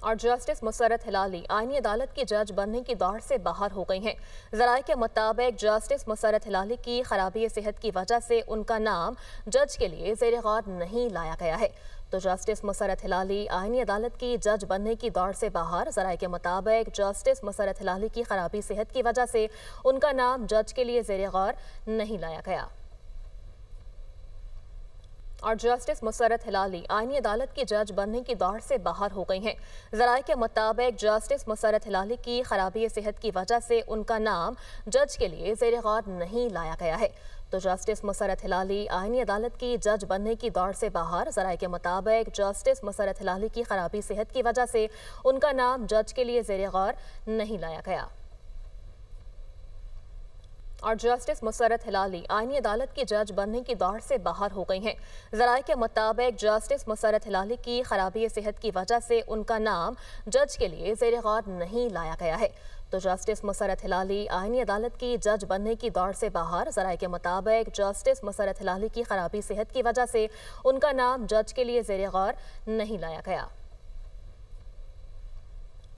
اور جسٹس مسرت ہلالی آئینی عدالت کی جج بننے کی دوڑ سے باہر ہو گئی ہیں۔ ذرائع کے مطابق جسٹس مسرت ہلالی کی خرابی صحت کی وجہ سے ان کا نام جج کے لیے زیر غور نہیں لایا گیا ہے۔ تو جسٹس مسرت ہلالی آئینی عدالت کی جج بننے کی دوڑ سے باہر۔ ذرائع کے مطابق جسٹس مسرت ہلالی کی خرابی صحت کی وجہ سے ان کا نام جج کے لیے زیر غور نہیں لایا گیا۔ اور جسٹس مسرت ہلالی آئینی عدالت کی جج بننے کی دوڑ سے باہر ہو گئی ہیں۔ ذرائع کے مطابق جسٹس مسرت ہلالی کی خرابی صحت کی وجہ سے ان کا نام جج کے لیے زیر غور نہیں لایا گیا ہے۔ تو جسٹس مسرت ہلالی آئینی عدالت کی جج بننے کی دوڑ سے باہر۔ ذرائع کے مطابق جسٹس مسرت ہلالی کی خرابی صحت کی وجہ سے ان کا نام جج کے لیے زیر غور نہیں لایا گیا۔ اور جسٹس مسرت ہلالی آئینی عدالت کی جج بننے کی دوڑ سے باہر ہو گئی ہیں۔ ذرائع کے مطابق جسٹس مسرت ہلالی کی خرابی صحت کی وجہ سے ان کا نام جج کے لیے زیر غور نہیں لایا گیا ہے۔ تو جسٹس مسرت ہلالی آئینی عدالت کی جج بننے کی دوڑ سے باہر۔ ذرائع کے مطابق جسٹس مسرت ہلالی کی خرابی صحت کی وجہ سے ان کا نام جج کے لیے زیر غور نہیں لایا گیا۔